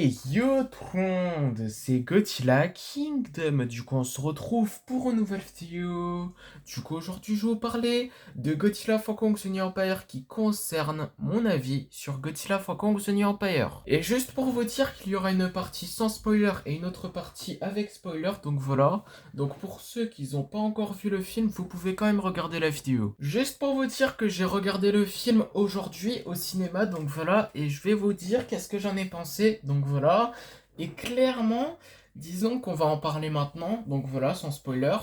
Hey yo tout le monde, c'est Godzilla Kingdom. Du coup, on se retrouve pour une nouvelle vidéo. Du coup, aujourd'hui, je vais vous parler de Godzilla x Kong The New Empire qui concerne mon avis sur Godzilla x Kong The New Empire. Et juste pour vous dire qu'il y aura une partie sans spoiler et une autre partie avec spoiler, donc voilà. Donc pour ceux qui n'ont pas encore vu le film, vous pouvez quand même regarder la vidéo. Juste pour vous dire que j'ai regardé le film aujourd'hui au cinéma, donc voilà, et je vais vous dire qu'est-ce que j'en ai pensé, donc voilà. Et clairement, disons qu'on va en parler maintenant, donc voilà, sans spoiler.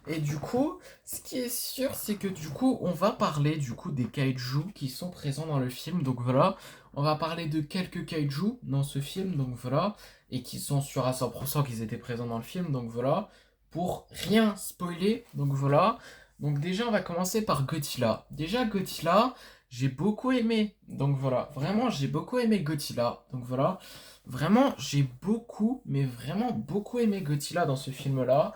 Et du coup, ce qui est sûr, c'est que du coup, on va parler du coup des kaiju qui sont présents dans le film, donc voilà. On va parler de quelques kaiju dans ce film, donc voilà, et qui sont sûrs à 100% qu'ils étaient présents dans le film, donc voilà pour rien spoiler. Donc voilà. Donc déjà, on va commencer par Godzilla. Déjà, Godzilla, j'ai beaucoup aimé. Donc voilà. Vraiment, j'ai beaucoup aimé Godzilla. Donc voilà. Vraiment, j'ai beaucoup, mais vraiment beaucoup aimé Godzilla dans ce film-là.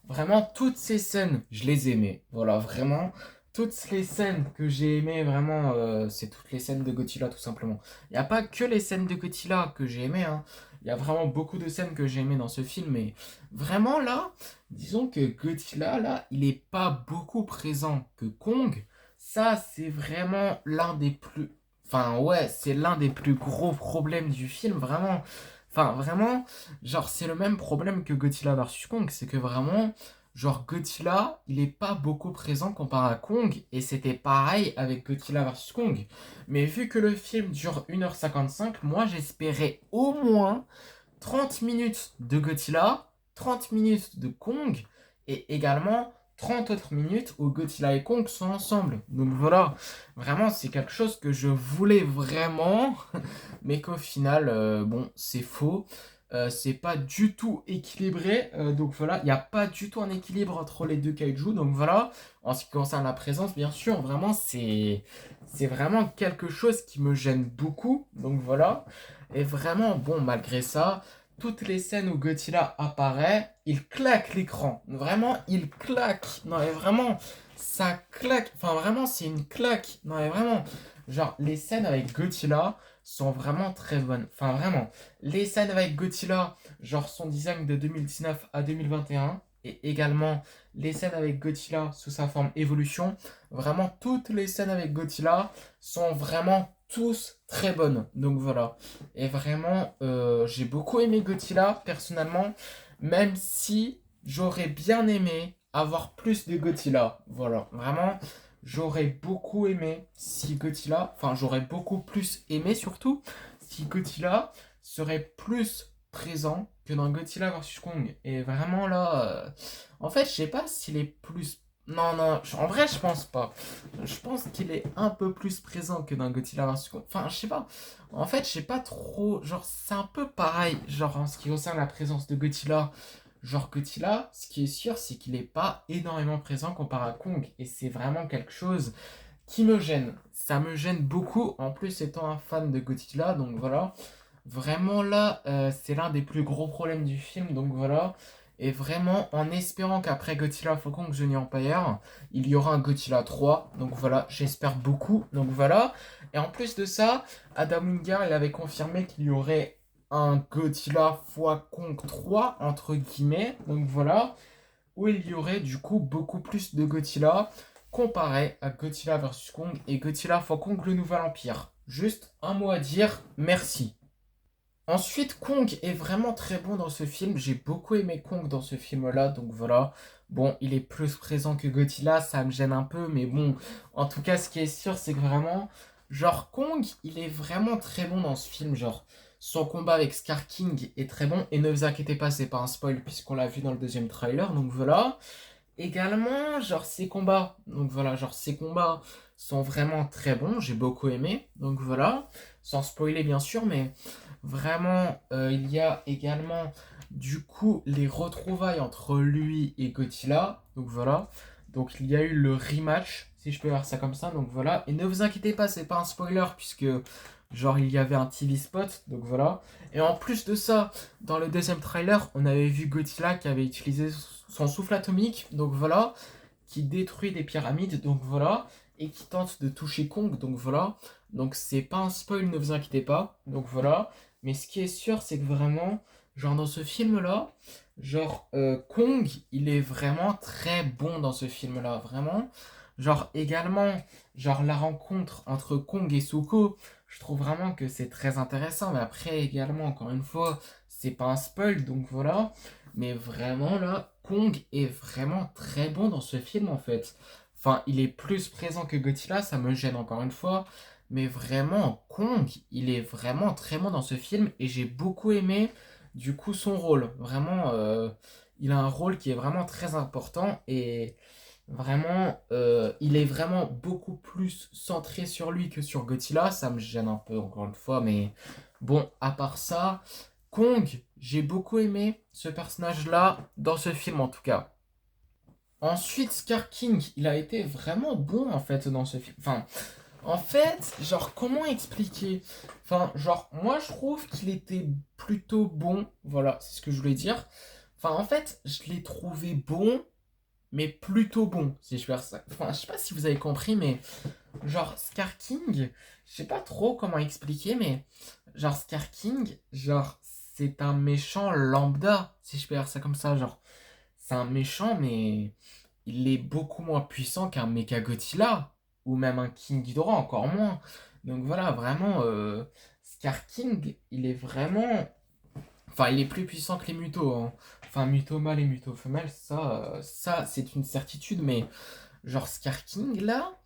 Vraiment, toutes ces scènes, je les aimais. Voilà, vraiment. Toutes les scènes que j'ai aimées, vraiment, c'est toutes les scènes de Godzilla, tout simplement. Il n'y a pas que les scènes de Godzilla que j'ai aimées, hein. Il y a vraiment beaucoup de scènes que j'ai aimées dans ce film, mais vraiment là, disons que Godzilla, là, il est pas beaucoup présent que Kong. Ça, c'est vraiment l'un des plus... Enfin, ouais, c'est l'un des plus gros problèmes du film, vraiment. Enfin, vraiment, genre, c'est le même problème que Godzilla versus Kong, c'est que vraiment, genre, Godzilla, il est pas beaucoup présent comparé à Kong, et c'était pareil avec Godzilla versus Kong. Mais vu que le film dure 1h55, moi, j'espérais au moins 30 minutes de Godzilla, 30 minutes de Kong et également 30 autres minutes où Godzilla et Kong sont ensemble. Donc voilà, vraiment c'est quelque chose que je voulais vraiment, mais qu'au final, bon, c'est faux. C'est pas du tout équilibré, donc voilà, il n'y a pas du tout un équilibre entre les deux kaiju, donc voilà, en ce qui concerne la présence, bien sûr, vraiment, c'est vraiment quelque chose qui me gêne beaucoup, donc voilà, et vraiment, bon, malgré ça, toutes les scènes où Godzilla apparaît, il claque l'écran. Vraiment, il claque. Non, mais vraiment, ça claque. Enfin, vraiment, c'est une claque. Non, mais vraiment. Genre, les scènes avec Godzilla sont vraiment très bonnes. Enfin, vraiment. Les scènes avec Godzilla, genre son design de 2019 à 2021, et également les scènes avec Godzilla sous sa forme évolution, vraiment, toutes les scènes avec Godzilla sont vraiment tous très bonnes. Donc voilà. Et vraiment, j'ai beaucoup aimé Godzilla, personnellement, même si j'aurais bien aimé avoir plus de Godzilla. Voilà, vraiment, j'aurais beaucoup aimé si Godzilla, enfin, j'aurais beaucoup plus aimé surtout si Godzilla serait plus présent que dans Godzilla vs Kong. Et vraiment là, en fait, je sais pas s'il est plus. Non, non, en vrai, je pense pas. Je pense qu'il est un peu plus présent que dans Godzilla vs Kong. Enfin, je sais pas. En fait, je sais pas trop. Genre, c'est un peu pareil. Genre, en ce qui concerne la présence de Godzilla. Genre, Godzilla, ce qui est sûr, c'est qu'il est pas énormément présent comparé à Kong. Et c'est vraiment quelque chose qui me gêne. Ça me gêne beaucoup. En plus, étant un fan de Godzilla, donc voilà. Vraiment là, c'est l'un des plus gros problèmes du film, donc voilà. Et vraiment, en espérant qu'après Godzilla X Kong The New Empire, il y aura un Godzilla 3. Donc voilà, j'espère beaucoup. Donc voilà. Et en plus de ça, Adam Wingard, il avait confirmé qu'il y aurait un Godzilla x Kong 3, entre guillemets. Donc voilà. Où il y aurait du coup beaucoup plus de Godzilla comparé à Godzilla vs Kong et Godzilla x Kong le Nouvel Empire. Juste un mot à dire, merci. Ensuite, Kong est vraiment très bon dans ce film. J'ai beaucoup aimé Kong dans ce film-là, donc voilà. Bon, il est plus présent que Godzilla, ça me gêne un peu, mais bon, en tout cas, ce qui est sûr, c'est que vraiment, genre, Kong, il est vraiment très bon dans ce film. Genre, son combat avec Scar King est très bon, et ne vous inquiétez pas, c'est pas un spoil, puisqu'on l'a vu dans le deuxième trailer, donc voilà. Également, genre, ses combats, donc voilà, genre, ses combats sont vraiment très bons, j'ai beaucoup aimé, donc voilà. Sans spoiler, bien sûr, mais. Vraiment, il y a également du coup les retrouvailles entre lui et Godzilla. Donc voilà. Donc il y a eu le rematch, si je peux voir ça comme ça. Donc voilà. Et ne vous inquiétez pas, c'est pas un spoiler puisque genre il y avait un TV spot. Donc voilà. Et en plus de ça, dans le deuxième trailer, on avait vu Godzilla qui avait utilisé son souffle atomique. Donc voilà. Qui détruit des pyramides. Donc voilà. Et qui tente de toucher Kong. Donc voilà. Donc c'est pas un spoil, ne vous inquiétez pas. Donc voilà. Mais ce qui est sûr, c'est que vraiment, genre dans ce film-là, genre Kong, il est vraiment très bon dans ce film-là, vraiment. Genre également, genre la rencontre entre Kong et Zuko, je trouve vraiment que c'est très intéressant. Mais après également, encore une fois, c'est pas un spoil, donc voilà. Mais vraiment là, Kong est vraiment très bon dans ce film en fait. Enfin, il est plus présent que Godzilla, ça me gêne encore une fois. Mais vraiment, Kong, il est vraiment très bon dans ce film et j'ai beaucoup aimé du coup son rôle. Vraiment, il a un rôle qui est vraiment très important et vraiment, il est vraiment beaucoup plus centré sur lui que sur Godzilla. Ça me gêne un peu encore une fois, mais bon, à part ça, Kong, j'ai beaucoup aimé ce personnage-là dans ce film en tout cas. Ensuite, Scar King, il a été vraiment bon en fait dans ce film. Enfin, en fait, genre, comment expliquer? Enfin, genre, moi je trouve qu'il était plutôt bon. Voilà, c'est ce que je voulais dire. Enfin, en fait, je l'ai trouvé bon, mais plutôt bon, si je fais ça. Enfin, je sais pas si vous avez compris, mais genre, Scar King, je sais pas trop comment expliquer, mais genre, Scar King, genre, c'est un méchant lambda, si je peux dire ça comme ça. Genre, c'est un méchant, mais il est beaucoup moins puissant qu'un Mechagodzilla ou même un King Ghidorah, encore moins. Donc voilà, vraiment, Scar King, il est vraiment. Enfin, il est plus puissant que les mutos, hein. Enfin, muto mâle et muto femelle, ça c'est une certitude, mais genre Scar King, là,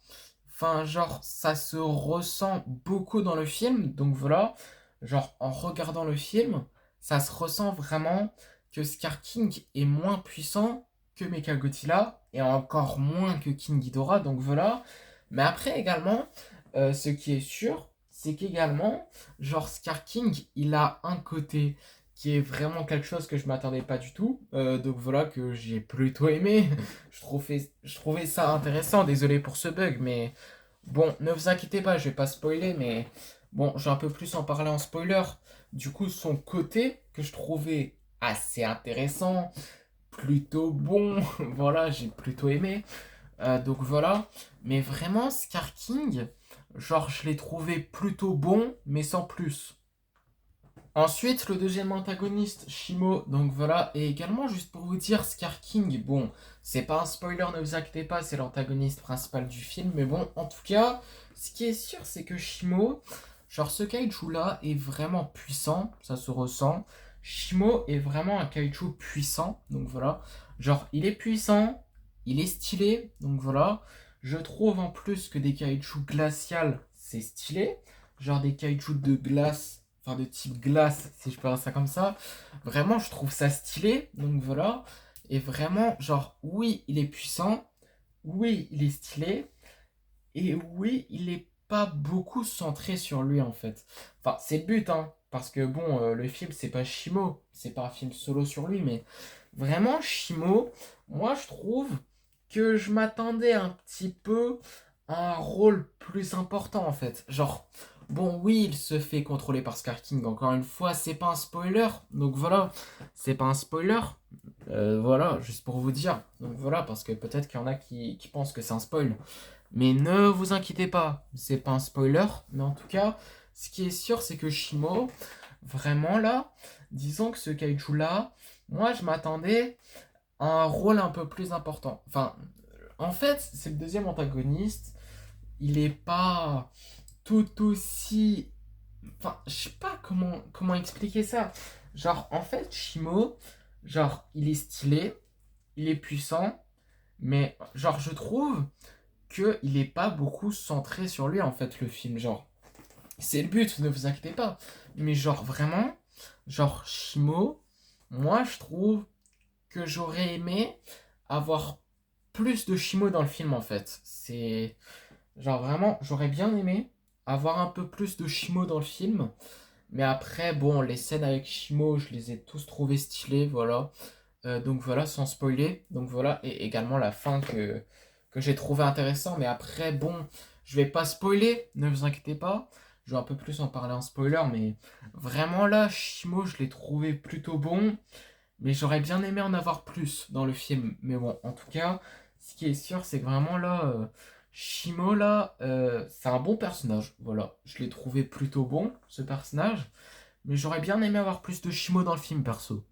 enfin, genre, ça se ressent beaucoup dans le film, donc voilà, genre, en regardant le film, ça se ressent vraiment que Scar King est moins puissant que Mechagodzilla, et encore moins que King Ghidorah, donc voilà. Mais après, également, ce qui est sûr, c'est qu'également, genre, Scar King, il a un côté qui est vraiment quelque chose que je m'attendais pas du tout, donc voilà, que j'ai plutôt aimé. Je trouvais ça intéressant, désolé pour ce bug, mais bon, ne vous inquiétez pas, je vais pas spoiler, mais bon, je vais un peu plus en parler en spoiler. Du coup, son côté que je trouvais assez intéressant, plutôt bon, voilà, j'ai plutôt aimé. Donc voilà, mais vraiment, Scar King, genre, je l'ai trouvé plutôt bon, mais sans plus. Ensuite, le deuxième antagoniste, Shimo, donc voilà, et également juste pour vous dire, Scar King, bon, c'est pas un spoiler, ne vous inquiétez pas, c'est l'antagoniste principal du film, mais bon, en tout cas, ce qui est sûr, c'est que Shimo, genre ce kaiju là est vraiment puissant, ça se ressent. Shimo est vraiment un kaiju puissant, donc voilà, genre il est puissant, il est stylé, donc voilà. Je trouve en plus que des kaiju glaciales, c'est stylé, genre des kaiju de glace, enfin de type glace, si je peux dire ça comme ça. Vraiment, je trouve ça stylé, donc voilà. Et vraiment, genre, oui, il est puissant, oui, il est stylé, et oui, il est pas beaucoup centré sur lui en fait. Enfin, c'est le but, hein, parce que bon, le film, c'est pas Shimo, c'est pas un film solo sur lui, mais vraiment, Shimo, moi je trouve que je m'attendais un petit peu à un rôle plus important en fait. Genre, bon, oui, il se fait contrôler par Scar King, encore une fois, c'est pas un spoiler, donc voilà, c'est pas un spoiler, voilà, juste pour vous dire, donc voilà, parce que peut-être qu'il y en a qui pensent que c'est un spoil. Mais ne vous inquiétez pas, c'est pas un spoiler, mais en tout cas, ce qui est sûr, c'est que Shimo, vraiment là, disons que ce kaiju là, moi je m'attendais à un rôle un peu plus important. Enfin, en fait, c'est le deuxième antagoniste, il est pas tout aussi. Enfin, je sais pas comment expliquer ça. Genre, en fait, Shimo, genre, il est stylé, il est puissant, mais genre, je trouve que il est pas beaucoup centré sur lui en fait le film, genre c'est le but, ne vous inquiétez pas, mais genre vraiment, genre Shimo, moi je trouve que j'aurais aimé avoir plus de Shimo dans le film en fait. C'est genre vraiment, j'aurais bien aimé avoir un peu plus de Shimo dans le film, mais après bon, les scènes avec Shimo, je les ai tous trouvées stylées, voilà. Donc voilà, sans spoiler. Donc voilà, et également la fin que j'ai trouvé intéressant. Mais après, bon, je vais pas spoiler, ne vous inquiétez pas. Je vais un peu plus en parler en spoiler, mais vraiment là, Shimo, je l'ai trouvé plutôt bon. Mais j'aurais bien aimé en avoir plus dans le film. Mais bon, en tout cas, ce qui est sûr, c'est que vraiment là, Shimo, là, c'est un bon personnage. Voilà, je l'ai trouvé plutôt bon, ce personnage. mais j'aurais bien aimé avoir plus de Shimo dans le film, perso.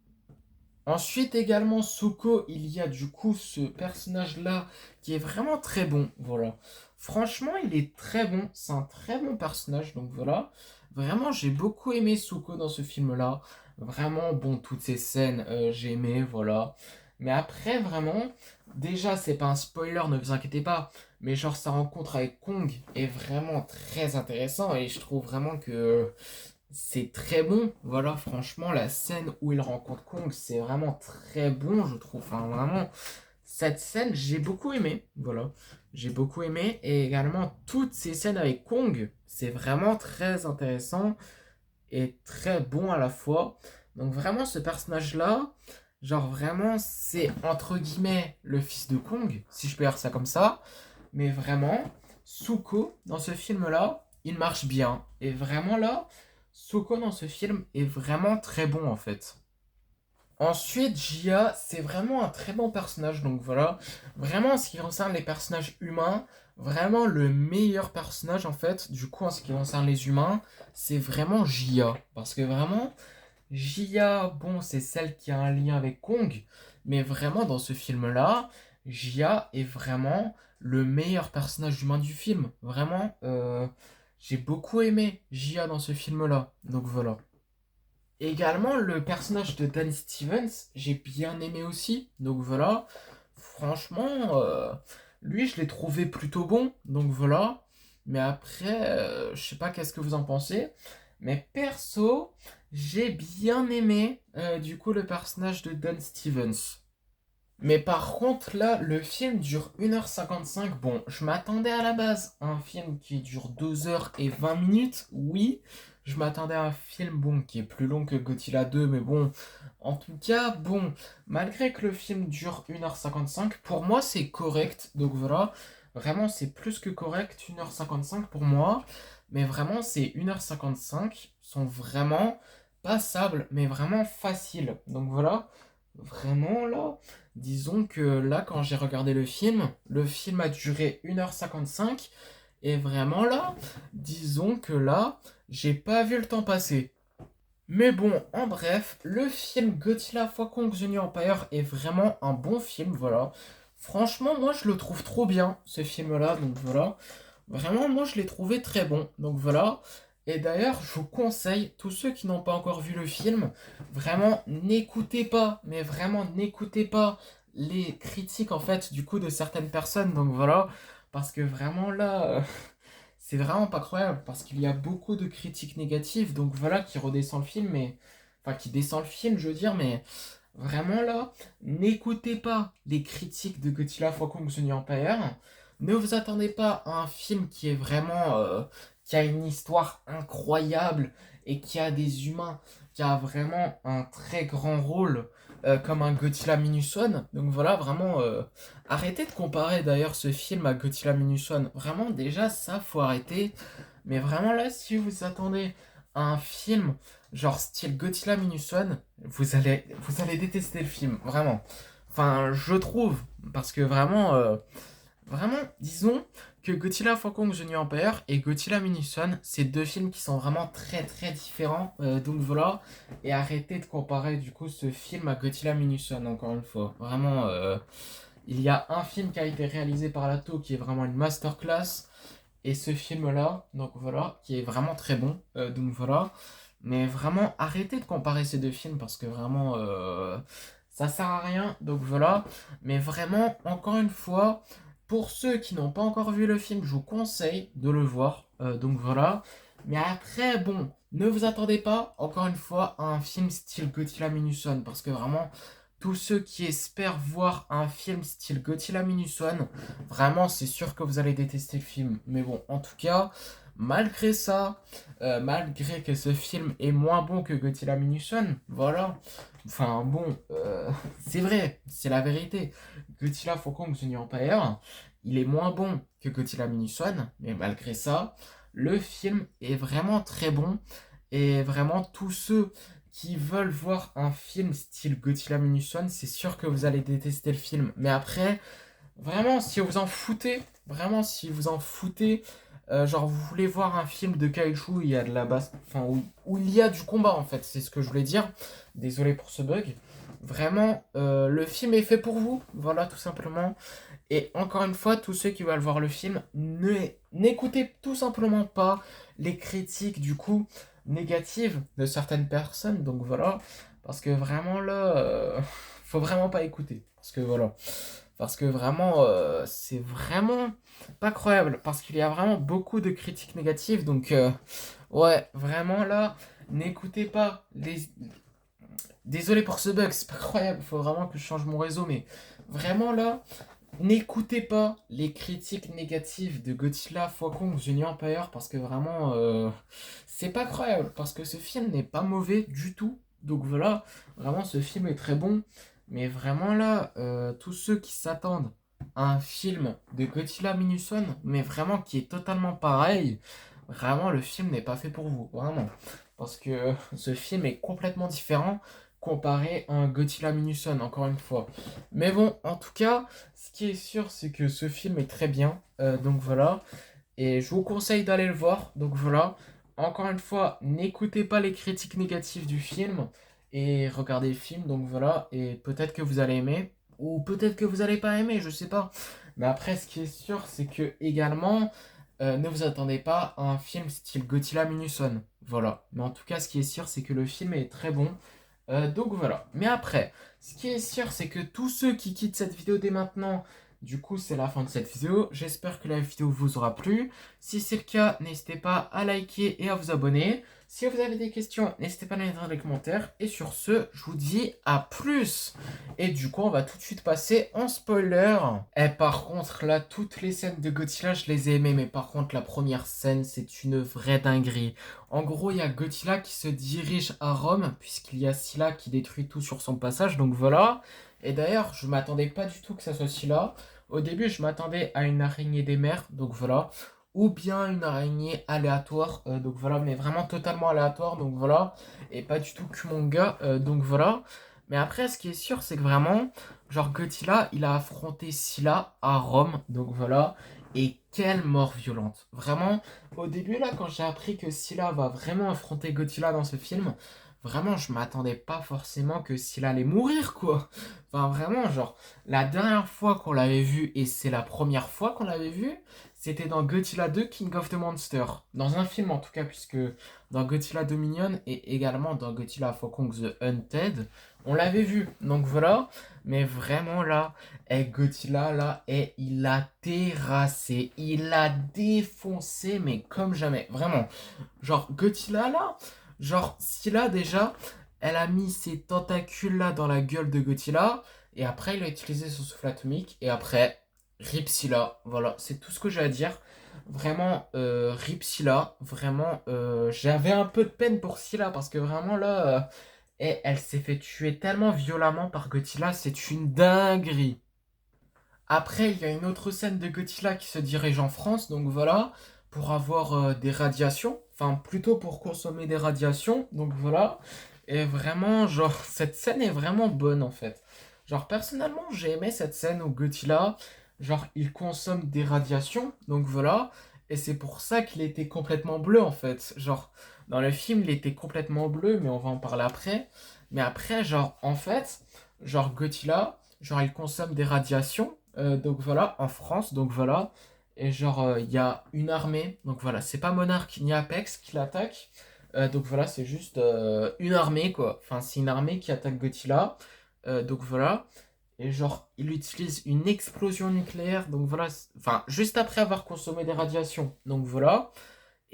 Ensuite, également, Soko, il y a du coup ce personnage-là qui est vraiment très bon, voilà. Franchement, il est très bon, c'est un très bon personnage, donc voilà. Vraiment, j'ai beaucoup aimé Soko dans ce film-là. Vraiment, bon, toutes ces scènes, j'ai aimé, voilà. Mais après, vraiment, déjà, c'est pas un spoiler, ne vous inquiétez pas, mais genre, sa rencontre avec Kong est vraiment très intéressant et je trouve vraiment que c'est très bon, voilà, franchement, la scène où il rencontre Kong, c'est vraiment très bon, je trouve. Enfin, vraiment, cette scène, j'ai beaucoup aimé, voilà. J'ai beaucoup aimé, et également toutes ces scènes avec Kong, c'est vraiment très intéressant et très bon à la fois. Donc, vraiment, ce personnage-là, genre, vraiment, c'est entre guillemets le fils de Kong, si je peux dire ça comme ça. Mais vraiment, Zuko, dans ce film-là, il marche bien. Et vraiment là, Zuko dans ce film est vraiment très bon en fait. Ensuite, Jia, c'est vraiment un très bon personnage. Donc voilà, vraiment en ce qui concerne les personnages humains, vraiment le meilleur personnage en fait, du coup en ce qui concerne les humains, c'est vraiment Jia. Parce que vraiment, Jia, bon, c'est celle qui a un lien avec Kong, mais vraiment dans ce film-là, Jia est vraiment le meilleur personnage humain du film. Vraiment, j'ai beaucoup aimé Jia dans ce film-là. Donc voilà. Également, le personnage de Dan Stevens, j'ai bien aimé aussi. Donc voilà. Franchement, lui, je l'ai trouvé plutôt bon. Donc voilà. Mais après, je sais pas qu'est-ce que vous en pensez. Mais perso, j'ai bien aimé du coup le personnage de Dan Stevens. Mais par contre, là, le film dure 1h55. Bon, je m'attendais à la base à un film qui dure 2h20. Oui, je m'attendais à un film, bon, qui est plus long que Godzilla 2. Mais bon, en tout cas, bon, malgré que le film dure 1h55, pour moi, c'est correct. Donc voilà, vraiment, c'est plus que correct, 1h55 pour moi. Mais vraiment, ces 1h55 sont vraiment passables, mais vraiment faciles. Donc voilà, vraiment là. Disons que là, quand j'ai regardé le film a duré 1h55. Et vraiment là, disons que là, j'ai pas vu le temps passer. Mais bon, en bref, le film Godzilla x Kong The New Empire est vraiment un bon film, voilà. Franchement, moi je le trouve trop bien, ce film-là, donc voilà. Vraiment, moi je l'ai trouvé très bon, donc voilà. Et d'ailleurs, je vous conseille, tous ceux qui n'ont pas encore vu le film, vraiment n'écoutez pas, mais vraiment n'écoutez pas les critiques en fait du coup de certaines personnes, donc voilà. Parce que vraiment là, c'est vraiment pas croyable parce qu'il y a beaucoup de critiques négatives, donc voilà, qui redescend le film, mais. Enfin, qui descend le film, je veux dire, mais vraiment là, n'écoutez pas les critiques de Godzilla x Kong The New Empire. Ne vous attendez pas à un film qui est vraiment. Qui a une histoire incroyable et qui a des humains, qui a vraiment un très grand rôle, comme un Godzilla Minus One. Donc voilà, vraiment. Arrêtez de comparer d'ailleurs ce film à Godzilla Minus One. Vraiment, déjà, ça, faut arrêter. Mais vraiment, là, si vous attendez à un film genre style Godzilla Minus One, vous allez détester le film. Vraiment. Enfin, je trouve. Parce que vraiment, vraiment, disons que Godzilla x Kong The New Empire et Godzilla Minus One, c'est deux films qui sont vraiment très très différents. Donc voilà. Et arrêtez de comparer du coup ce film à Godzilla Minus One, encore une fois. Vraiment. Il y a un film qui a été réalisé par Lato qui est vraiment une masterclass. Et ce film-là, donc voilà, qui est vraiment très bon. Donc voilà. Mais vraiment, arrêtez de comparer ces deux films parce que vraiment, ça sert à rien. Donc voilà. Mais vraiment, encore une fois, pour ceux qui n'ont pas encore vu le film, je vous conseille de le voir. Donc voilà. Mais après, bon, ne vous attendez pas, encore une fois, à un film style Godzilla Minus One parce que vraiment, tous ceux qui espèrent voir un film style Godzilla Minus One, vraiment, c'est sûr que vous allez détester le film. Mais bon, en tout cas, malgré ça, malgré que ce film est moins bon que Godzilla Minus One, voilà. Enfin bon, c'est vrai, c'est la vérité. Godzilla x Kong The New Empire, il est moins bon que Godzilla Minus One, mais malgré ça, le film est vraiment très bon. Et vraiment, tous ceux qui veulent voir un film style Godzilla Minus One, c'est sûr que vous allez détester le film. Mais après, vraiment, si vous en foutez, vraiment, si vous en foutez genre, vous voulez voir un film de kaiju où il y a de la basse, enfin, où il y a du combat en fait, c'est ce que je voulais dire. Désolé pour ce bug. Vraiment, le film est fait pour vous, voilà, tout simplement. Et encore une fois, tous ceux qui veulent voir le film, n'écoutez tout simplement pas les critiques du coup négatives de certaines personnes. Donc voilà, parce que vraiment là, faut vraiment pas écouter. Parce que voilà, parce que vraiment, c'est vraiment pas croyable. Parce qu'il y a vraiment beaucoup de critiques négatives. Donc ouais, vraiment là, n'écoutez pas les. Désolé pour ce bug, c'est pas croyable. Il faut vraiment que je change mon réseau, mais vraiment là. N'écoutez pas les critiques négatives de Godzilla x Kong The New Empire parce que vraiment c'est pas croyable parce que ce film n'est pas mauvais du tout. Donc voilà, vraiment ce film est très bon. Mais vraiment là, tous ceux qui s'attendent à un film de Godzilla Minus One, mais vraiment qui est totalement pareil, vraiment le film n'est pas fait pour vous, vraiment. Parce que ce film est complètement différent comparé à un Godzilla Minus One, encore une fois. Mais bon, en tout cas, ce qui est sûr, c'est que ce film est très bien. Donc voilà. Et je vous conseille d'aller le voir. Donc voilà. Encore une fois, n'écoutez pas les critiques négatives du film. Et regardez le film. Donc voilà. Et peut-être que vous allez aimer. Ou peut-être que vous n'allez pas aimer, je sais pas. Mais après, ce qui est sûr, c'est que également, ne vous attendez pas à un film style Godzilla Minus One. Voilà. Mais en tout cas, ce qui est sûr, c'est que le film est très bon. Donc voilà. Mais après, ce qui est sûr, c'est que tous ceux qui quittent cette vidéo dès maintenant, du coup, c'est la fin de cette vidéo. J'espère que la vidéo vous aura plu. Si c'est le cas, n'hésitez pas à liker et à vous abonner. Si vous avez des questions, n'hésitez pas à les mettre dans les commentaires. Et sur ce, je vous dis à plus. Et du coup, on va tout de suite passer en spoiler. Et par contre, là, toutes les scènes de Godzilla, je les ai aimées. Mais par contre, la première scène, c'est une vraie dinguerie. En gros, il y a Godzilla qui se dirige à Rome, puisqu'il y a Scylla qui détruit tout sur son passage, donc voilà. Et d'ailleurs, je m'attendais pas du tout que ça soit Scylla. Au début, je m'attendais à une araignée des mers, donc voilà. Ou bien une araignée aléatoire, donc voilà, mais vraiment totalement aléatoire, donc voilà. Et pas du tout Kumonga, donc voilà. Mais après, ce qui est sûr, c'est que vraiment, genre Godzilla, il a affronté Scylla à Rome, donc voilà. Et quelle mort violente. Vraiment, au début, là, quand j'ai appris que Scylla va vraiment affronter Godzilla dans ce film, vraiment, je m'attendais pas forcément que Scylla allait mourir, quoi. Enfin, vraiment, genre, la dernière fois qu'on l'avait vu, et c'est la première fois qu'on l'avait vu, c'était dans Godzilla 2 King of the Monsters. Dans un film, en tout cas, puisque dans Godzilla Dominion et également dans Godzilla x Kong The Hunted, on l'avait vu. Donc voilà, mais vraiment là, Godzilla, là, il a terrassé, il a défoncé, mais comme jamais. Vraiment. Genre, Godzilla, là, genre, Scylla, déjà, elle a mis ses tentacules, là, dans la gueule de Godzilla, et après, il a utilisé son souffle atomique, et après, Rip Scylla. Voilà, c'est tout ce que j'ai à dire. Vraiment, Rip Scylla, vraiment, j'avais un peu de peine pour Scylla, parce que vraiment, là, et elle s'est fait tuer tellement violemment par Godzilla, c'est une dinguerie. Après, il y a une autre scène de Godzilla qui se dirige en France, donc voilà, pour avoir des radiations, enfin plutôt pour consommer des radiations, donc voilà. Et vraiment, genre, cette scène est vraiment bonne en fait. Genre, personnellement, j'ai aimé cette scène où Godzilla, genre, il consomme des radiations, donc voilà. Et c'est pour ça qu'il était complètement bleu en fait. Genre, dans le film, il était complètement bleu, mais on va en parler après. Mais après, genre, en fait, genre, Godzilla, genre, il consomme des radiations. Donc voilà, en France, donc voilà. Et genre, il y a une armée. Donc voilà, c'est pas Monarch ni Apex qui l'attaque. Donc voilà, c'est juste une armée, quoi. Enfin, c'est une armée qui attaque Godzilla. Donc voilà. Et genre, il utilise une explosion nucléaire. Donc voilà. Enfin, juste après avoir consommé des radiations. Donc voilà.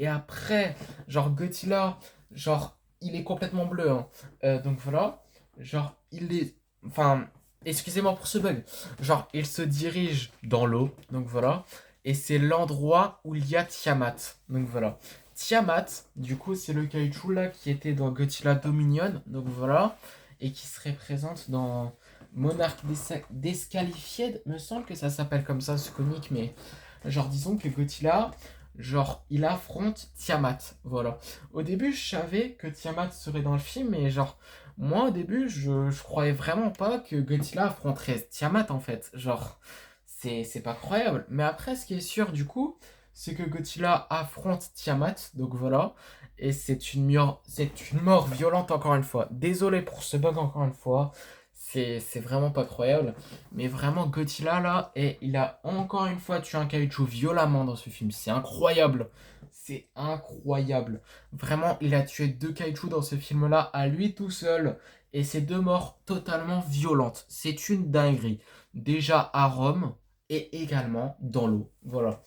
Et après, genre, Godzilla, genre, il est complètement bleu, hein. Donc voilà. Genre, il est. Enfin, excusez-moi pour ce bug. Genre, il se dirige dans l'eau. Donc voilà. Et c'est l'endroit où il y a Tiamat. Donc voilà. Tiamat, du coup, c'est le kaiju là qui était dans Godzilla Dominion. Donc voilà. Et qui serait présente dans Monarch Disqualified. Me semble que ça s'appelle comme ça, ce comique. Mais genre, disons que Godzilla. Genre, il affronte Tiamat. Voilà. Au début, je savais que Tiamat serait dans le film, mais genre, moi, au début, je croyais vraiment pas que Godzilla affronterait Tiamat, en fait. Genre, c'est pas croyable. Mais après, ce qui est sûr, du coup, c'est que Godzilla affronte Tiamat, donc voilà. Et c'est une mort violente encore une fois. Désolé pour ce bug encore une fois. C'est vraiment pas croyable. Mais vraiment, Godzilla là, et il a encore une fois tué un kaiju violemment dans ce film. C'est incroyable. C'est incroyable. Vraiment, il a tué deux kaiju dans ce film-là à lui tout seul. Et c'est deux morts totalement violentes. C'est une dinguerie. Déjà à Rome et également dans l'eau. Voilà.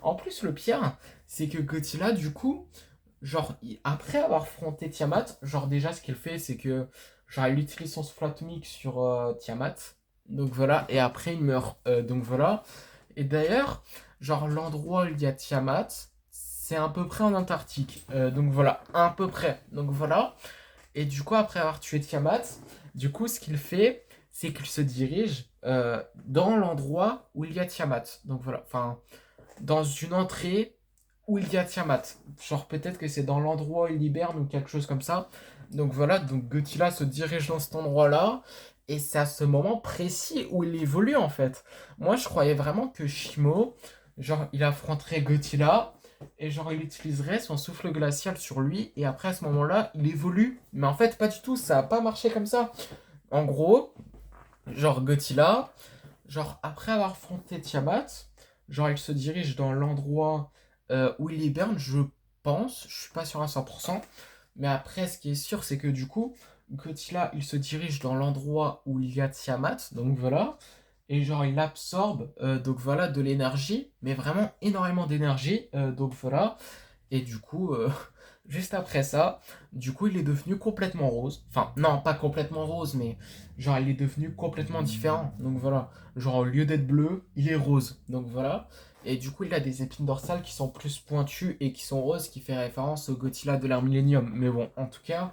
En plus, le pire, c'est que Godzilla, du coup, genre, après avoir affronté Tiamat, genre déjà ce qu'il fait, c'est que genre il utilise son souffle atomique sur Tiamat. Donc voilà, et après il meurt. Donc voilà. Et d'ailleurs, genre l'endroit où il y a Tiamat, c'est à peu près en Antarctique. Donc voilà, à peu près. Donc voilà. Et du coup, après avoir tué Tiamat, du coup, ce qu'il fait, c'est qu'il se dirige dans l'endroit où il y a Tiamat. Donc voilà, enfin, dans une entrée où il y a Tiamat. Genre peut-être que c'est dans l'endroit où il hiberne ou quelque chose comme ça. Donc voilà, donc Godzilla se dirige dans cet endroit-là. Et c'est à ce moment précis où il évolue en fait. Moi je croyais vraiment que Shimo, genre il affronterait Godzilla et genre il utiliserait son souffle glacial sur lui et après à ce moment-là il évolue. Mais en fait pas du tout, ça a pas marché comme ça. En gros, genre Godzilla, genre après avoir affronté Tiamat, genre il se dirige dans l'endroit où il hiberne, je pense, je suis pas sûr à 100%, mais après ce qui est sûr c'est que du coup, Godzilla il se dirige dans l'endroit où il y a Tiamat, donc voilà, et genre il absorbe donc voilà de l'énergie, mais vraiment énormément d'énergie, donc voilà, et du coup, juste après ça, du coup, il est devenu complètement rose. Enfin, non, pas complètement rose, mais genre, il est devenu complètement différent. Donc voilà, genre, au lieu d'être bleu, il est rose. Donc voilà. Et du coup, il a des épines dorsales qui sont plus pointues et qui sont roses, qui fait référence au Godzilla de l'ère Millennium. Mais bon, en tout cas,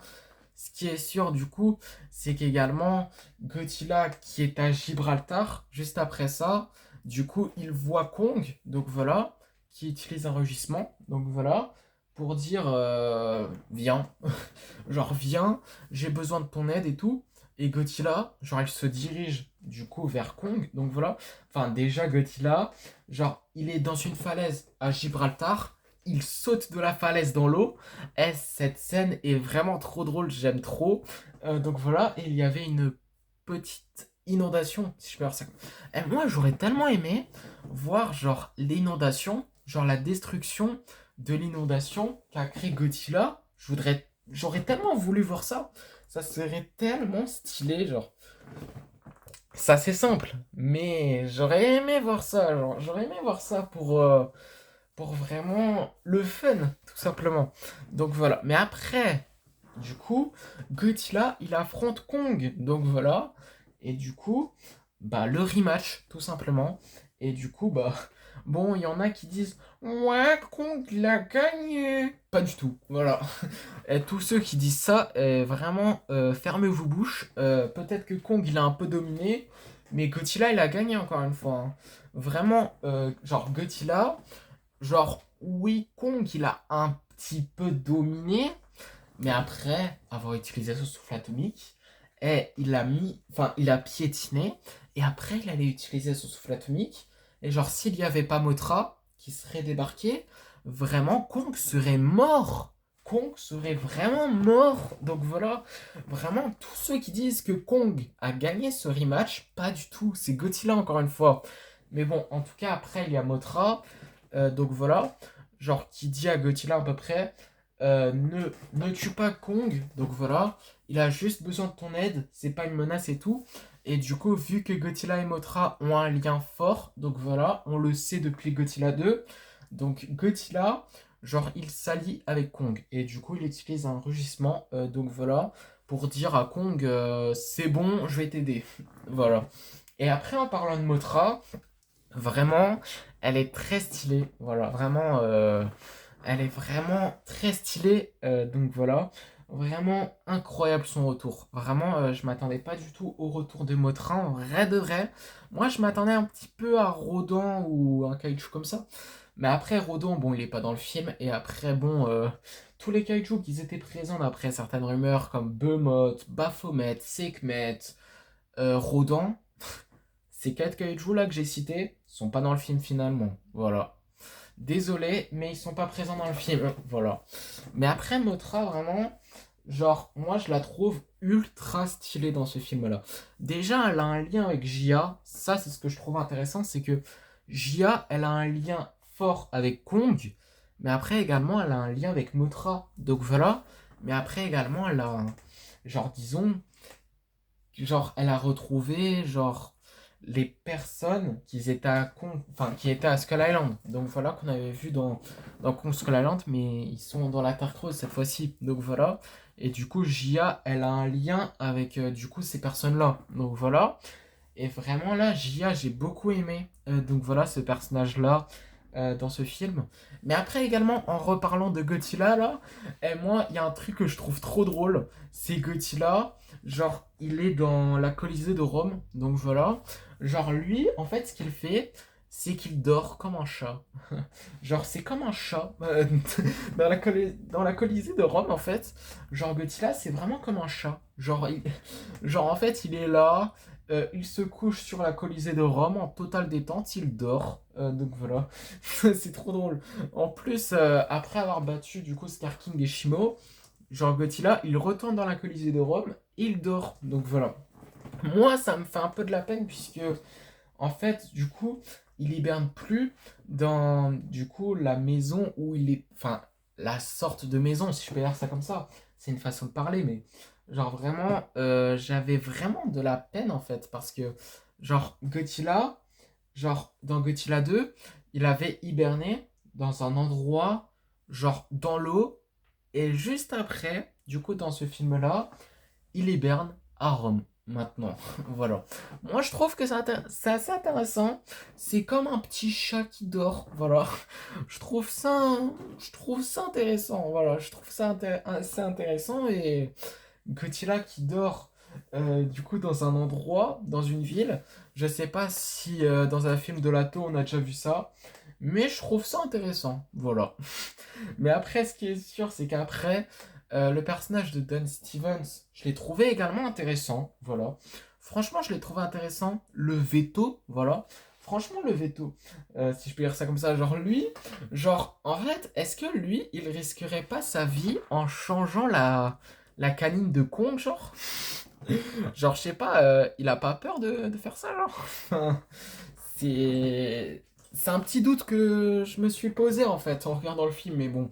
ce qui est sûr, du coup, c'est qu'également, Godzilla qui est à Gibraltar, juste après ça, du coup, il voit Kong, donc voilà, qui utilise un rugissement, donc voilà, pour dire viens, genre viens, j'ai besoin de ton aide et tout. Et Godzilla, genre, il se dirige du coup vers Kong, donc voilà. Enfin, déjà, Godzilla, genre, il est dans une falaise à Gibraltar, il saute de la falaise dans l'eau. Et cette scène est vraiment trop drôle, j'aime trop. Donc voilà, et il y avait une petite inondation, si je peux dire ça. Et moi, j'aurais tellement aimé voir, genre, l'inondation, genre la destruction de l'inondation qu'a créé Godzilla. J'aurais tellement voulu voir ça. Ça serait tellement stylé, genre. Ça c'est simple, mais j'aurais aimé voir ça, genre. J'aurais aimé voir ça pour vraiment le fun, tout simplement. Donc voilà. Mais après, du coup, Godzilla, il affronte Kong. Donc voilà. Et du coup, bah, le rematch, tout simplement. Et du coup, bah, bon, il y en a qui disent, ouais, Kong, il a gagné. Pas du tout, voilà. Et tous ceux qui disent ça, vraiment, fermez vos bouches. Peut-être que Kong, il a un peu dominé, mais Godzilla, il a gagné encore une fois, hein. Vraiment, genre, Godzilla, genre, oui, Kong, il a un petit peu dominé, mais après avoir utilisé son souffle atomique, il a piétiné, et après il allait utiliser son souffle atomique, et genre s'il n'y avait pas Mothra qui serait débarqué, vraiment Kong serait mort. Kong serait vraiment mort. Donc voilà, vraiment tous ceux qui disent que Kong a gagné ce rematch, pas du tout. C'est Godzilla encore une fois. Mais bon, en tout cas après il y a Mothra, donc voilà, genre qui dit à Godzilla à peu près, ne tue pas Kong, donc voilà, il a juste besoin de ton aide, c'est pas une menace et tout. Et du coup, vu que Godzilla et Mothra ont un lien fort, donc voilà, on le sait depuis Godzilla 2, donc Godzilla, genre il s'allie avec Kong, et du coup il utilise un rugissement, donc voilà, pour dire à Kong, c'est bon, je vais t'aider, voilà. Et après, en parlant de Mothra, vraiment, elle est très stylée. Voilà, vraiment, elle est vraiment très stylée. Donc voilà, vraiment incroyable son retour. Vraiment, je m'attendais pas du tout au retour de Mothra, en vrai de vrai. Moi, je m'attendais un petit peu à Rodan ou un kaiju comme ça. Mais après, Rodan, bon, il est pas dans le film. Et après, bon, tous les kaijus qui étaient présents d'après certaines rumeurs, comme Behemoth, Baphomet, Sekhmet, Rodan. Ces quatre kaiju là que j'ai cités sont pas dans le film finalement. Voilà. Désolé, mais ils sont pas présents dans le film. Voilà. Mais après, Mothra, vraiment, genre, moi, je la trouve ultra stylée dans ce film-là. Déjà, elle a un lien avec Jia. Ça, c'est ce que je trouve intéressant, c'est que Jia, elle a un lien fort avec Kong, mais après, également, elle a un lien avec Mothra. Donc voilà. Mais après, également, elle a, genre, disons, genre, elle a retrouvé, genre, les personnes qui étaient à Skull Island. Donc voilà, qu'on avait vu dans Kong Skull Island, mais ils sont dans la Terre creuse cette fois-ci. Donc voilà. Et du coup, Jia, elle a un lien avec, du coup, ces personnes-là. Donc voilà. Et vraiment là, Jia, j'ai beaucoup aimé. Donc voilà, ce personnage-là dans ce film. Mais après également, en reparlant de Godzilla là, moi, il y a un truc que je trouve trop drôle. C'est Godzilla, genre, il est dans la Colisée de Rome. Donc voilà. Genre lui, en fait, ce qu'il fait, c'est qu'il dort comme un chat. Genre, c'est comme un chat. Dans la Colisée de Rome, en fait, genre Godzilla, c'est vraiment comme un chat. Genre en fait, il est là, il se couche sur la Colisée de Rome en totale détente, il dort. Donc voilà, c'est trop drôle. En plus, après avoir battu du coup Scar King et Shimo, genre Godzilla, il retourne dans la Colisée de Rome et il dort. Donc voilà. Moi, ça me fait un peu de la peine puisque en fait, du coup, il hiberne plus dans, du coup, la maison où il est... Enfin, la sorte de maison, si je peux dire ça comme ça. C'est une façon de parler, mais... Genre, vraiment, j'avais vraiment de la peine, en fait, parce que, genre, Godzilla, genre, dans Godzilla 2, il avait hiberné dans un endroit, genre, dans l'eau, et juste après, du coup, dans ce film-là, il hiberne à Rome maintenant. Voilà. Moi, je trouve que c'est assez intéressant. C'est comme un petit chat qui dort. Voilà. Je trouve ça intéressant. Voilà. Je trouve ça assez intéressant. Et Godzilla qui dort du coup dans un endroit, dans une ville. Je sais pas si dans un film de Lato on a déjà vu ça. Mais je trouve ça intéressant. Voilà. Mais après, ce qui est sûr, c'est qu'après, le personnage de Don Stevens, je l'ai trouvé également intéressant. Voilà. Franchement, je l'ai trouvé intéressant. Le veto, voilà. Franchement, le veto, si je peux dire ça comme ça, genre lui, genre, en fait, est-ce que lui, il risquerait pas sa vie en changeant la canine de Kong, genre? Genre, je sais pas, il a pas peur de faire ça, genre? Enfin, c'est... C'est un petit doute que je me suis posé, en fait, en regardant le film, mais bon.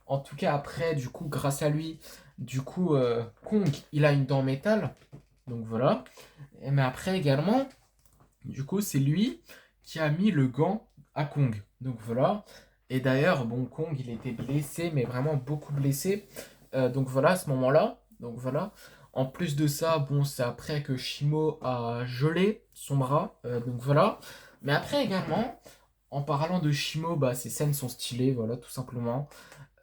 En tout cas, après, du coup, grâce à lui, du coup, Kong, il a une dent métal. Donc voilà. Mais après également, du coup, c'est lui qui a mis le gant à Kong. Donc voilà. Et d'ailleurs, bon, Kong, il était blessé, mais vraiment beaucoup blessé. Donc voilà, à ce moment-là. Donc voilà. En plus de ça, bon, c'est après que Shimo a gelé son bras. Donc voilà. Mais après également, en parlant de Shimo, bah, ces scènes sont stylées, voilà, tout simplement.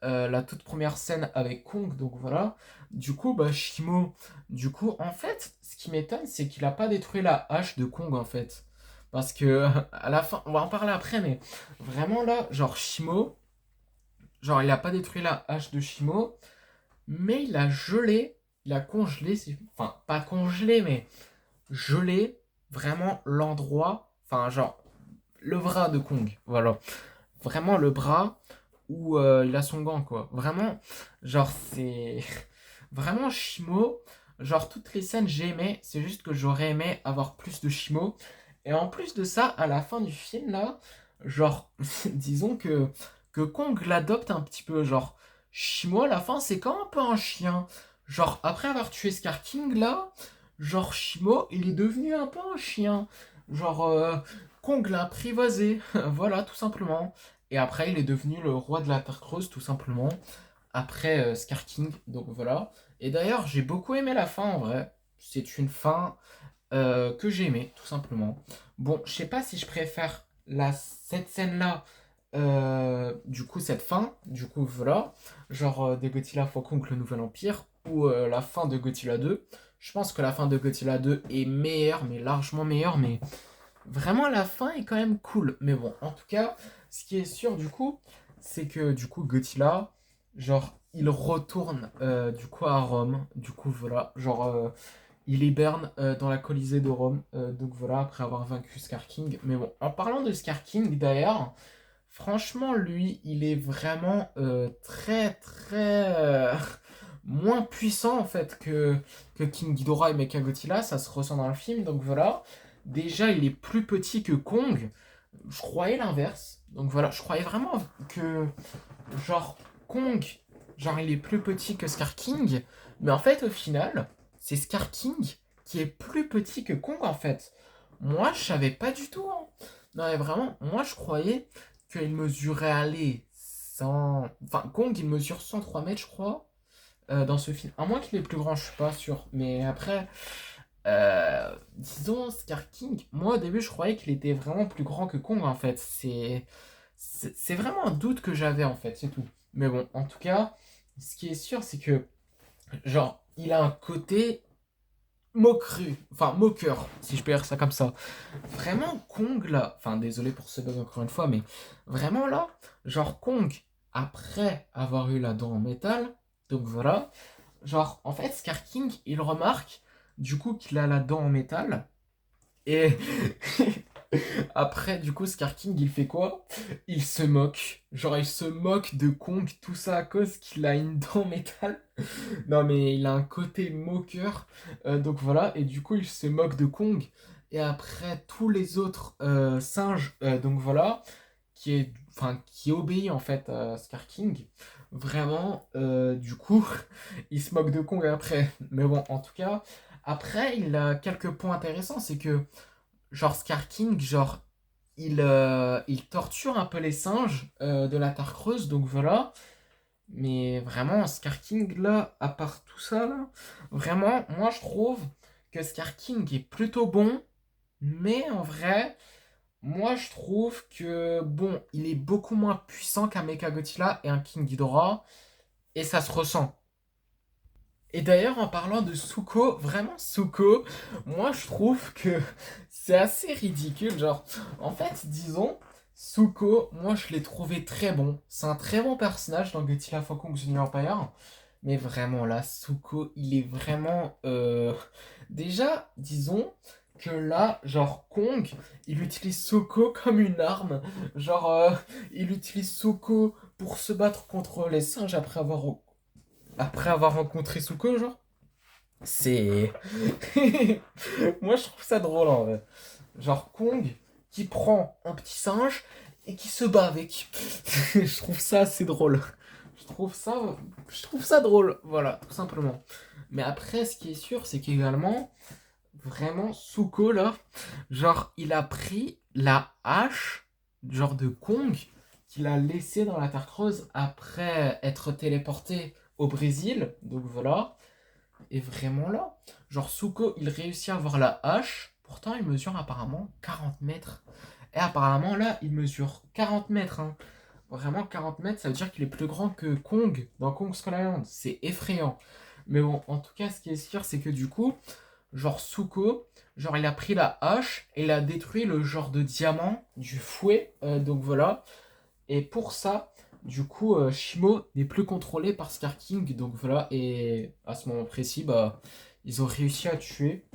La toute première scène avec Kong, donc voilà. Du coup, bah, Shimo, du coup, en fait, ce qui m'étonne, c'est qu'il a pas détruit la hache de Kong, en fait. Parce que, à la fin, on va en parler après, mais vraiment là, genre Shimo, genre il a pas détruit la hache de Shimo, mais il a gelé, il a congelé, enfin, pas congelé, mais gelé vraiment l'endroit, enfin, genre, le bras de Kong, voilà. Vraiment le bras où il a son gant, quoi. Vraiment, genre, c'est. Vraiment, Shimo, genre, toutes les scènes j'ai aimé, c'est juste que j'aurais aimé avoir plus de Shimo. Et en plus de ça, à la fin du film, là, genre, disons que Kong l'adopte un petit peu. Genre, Shimo, à la fin, c'est comme un peu un chien. Genre, après avoir tué Scar King, là, genre, Shimo, il est devenu un peu un chien. Genre, Kong l'a apprivoisé. Voilà, tout simplement. Et après, il est devenu le roi de la Terre creuse, tout simplement. Après Scar King, donc voilà. Et d'ailleurs, j'ai beaucoup aimé la fin, en vrai. C'est une fin que j'ai aimée, tout simplement. Bon, je sais pas si je préfère cette scène-là, du coup, cette fin, du coup, voilà. Genre des Godzilla x Kong, le Nouvel Empire, ou la fin de Godzilla 2. Je pense que la fin de Godzilla 2 est meilleure, mais largement meilleure, mais vraiment, la fin est quand même cool. Mais bon, en tout cas, ce qui est sûr du coup, c'est que du coup, Godzilla, genre, il retourne du coup à Rome. Du coup, voilà, genre, il hiberne dans la Colisée de Rome. Donc voilà, après avoir vaincu Scar King. Mais bon, en parlant de Scar King d'ailleurs, franchement, lui, il est vraiment très, très moins puissant en fait que King Ghidorah et Mechagodzilla. Ça se ressent dans le film, donc voilà. Déjà, il est plus petit que Kong. Je croyais l'inverse. Donc voilà, je croyais vraiment que, genre, Kong, genre, il est plus petit que Scar King. Mais en fait, au final, c'est Scar King qui est plus petit que Kong, en fait. Moi, je savais pas du tout, hein. Non, mais vraiment, moi, je croyais qu'il mesurait, allez, 100... Enfin, Kong, il mesure 103 mètres, je crois, dans ce film. À moins qu'il est plus grand, je suis pas sûr. Mais après, disons, Scar King, moi, au début, je croyais qu'il était vraiment plus grand que Kong, en fait. C'est vraiment un doute que j'avais, en fait, c'est tout. Mais bon, en tout cas, ce qui est sûr, c'est que, genre, il a un côté moquerie, enfin moqueur, si je peux dire ça comme ça. Vraiment, Kong là, enfin désolé pour ce bug encore une fois, mais vraiment là, genre Kong, après avoir eu la dent en métal, donc voilà, genre en fait, Scar King, il remarque du coup qu'il a la dent en métal, et après, du coup, Scar King, il fait quoi? Il se moque. Genre, il se moque de Kong, tout ça à cause qu'il a une dent en métal. Non, mais il a un côté moqueur. Donc voilà, et du coup, il se moque de Kong. Et après, tous les autres singes, donc voilà, qui obéit en fait à Scar King. Vraiment, du coup, il se moque de Kong après. Mais bon, en tout cas, après, il a quelques points intéressants. C'est que, genre, Scar King, genre, il torture un peu les singes de la Terre Creuse. Donc voilà. Mais vraiment, Scar King, là, à part tout ça, là, vraiment, moi, je trouve que Scar King est plutôt bon. Mais en vrai, moi, je trouve que, bon, il est beaucoup moins puissant qu'un Mechagodzilla et un King Ghidorah. Et ça se ressent. Et d'ailleurs, en parlant de Zuko, vraiment Zuko, moi je trouve que c'est assez ridicule. Genre, en fait, disons, Zuko, moi je l'ai trouvé très bon. C'est un très bon personnage dans Godzilla x Kong The New Empire. Mais vraiment, là, Zuko, il est vraiment. Déjà, disons que là, genre, Kong, il utilise Zuko comme une arme. Genre, il utilise Zuko pour se battre contre les singes après avoir rencontré Zuko, genre. C'est. Moi, je trouve ça drôle en vrai. Genre Kong qui prend un petit singe et qui se bat avec. Je trouve ça assez drôle. Je trouve ça, je trouve ça drôle. Voilà, tout simplement. Mais après, ce qui est sûr, c'est qu'également, vraiment, Zuko là, genre, il a pris la hache, genre de Kong, qu'il a laissé dans la Terre Creuse après être téléporté au Brésil. Donc voilà. Et vraiment là, genre Zuko, il réussit à avoir la hache. Pourtant, il mesure apparemment 40 mètres. Et apparemment, là, il mesure 40 mètres, hein. Vraiment, 40 mètres, ça veut dire qu'il est plus grand que Kong dans Kong Skull Island. C'est effrayant. Mais bon, en tout cas, ce qui est sûr, c'est que du coup, genre Zuko, genre il a pris la hache et il a détruit le genre de diamant du fouet. Donc voilà. Et pour ça, du coup, Shimo n'est plus contrôlé par Scar King. Donc voilà, et à ce moment précis, bah, ils ont réussi à tuer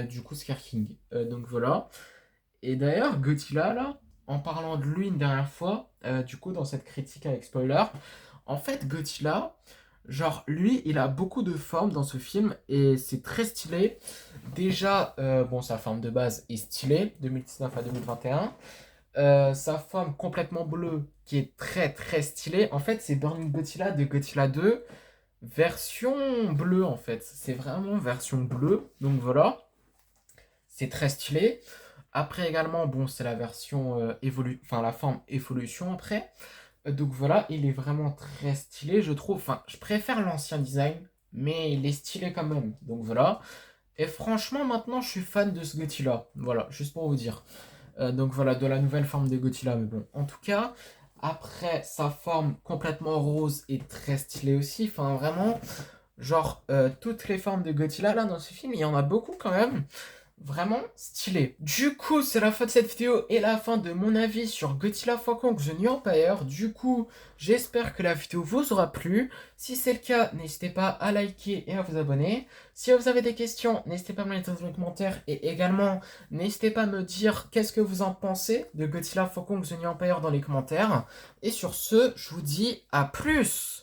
du coup Scar King. Donc voilà. Et d'ailleurs, Godzilla, là, en parlant de lui une dernière fois, du coup, dans cette critique avec spoiler, en fait, Godzilla, genre, lui, il a beaucoup de formes dans ce film et c'est très stylé. Déjà, bon, sa forme de base est stylée, 2019 à 2021. Sa forme complètement bleue qui est très très stylée. En fait, c'est Burning Godzilla de Godzilla 2, version bleue en fait. C'est vraiment version bleue. Donc voilà, c'est très stylé. Après également, bon, c'est la version enfin la forme évolution après. Donc voilà, il est vraiment très stylé, je trouve. Enfin, je préfère l'ancien design, mais il est stylé quand même. Donc voilà. Et franchement, maintenant, je suis fan de ce Godzilla. Voilà, juste pour vous dire. Donc voilà, de la nouvelle forme de Godzilla. Mais bon, en tout cas, après, sa forme complètement rose est très stylée aussi. Enfin, vraiment, genre, toutes les formes de Godzilla, là, dans ce film, il y en a beaucoup quand même. Vraiment stylé. Du coup, c'est la fin de cette vidéo et la fin de mon avis sur Godzilla x Kong The New Empire. Du coup, j'espère que la vidéo vous aura plu. Si c'est le cas, n'hésitez pas à liker et à vous abonner. Si vous avez des questions, n'hésitez pas à me les mettre dans les commentaires. Et également, n'hésitez pas à me dire qu'est-ce que vous en pensez de Godzilla x Kong The New Empire dans les commentaires. Et sur ce, je vous dis à plus!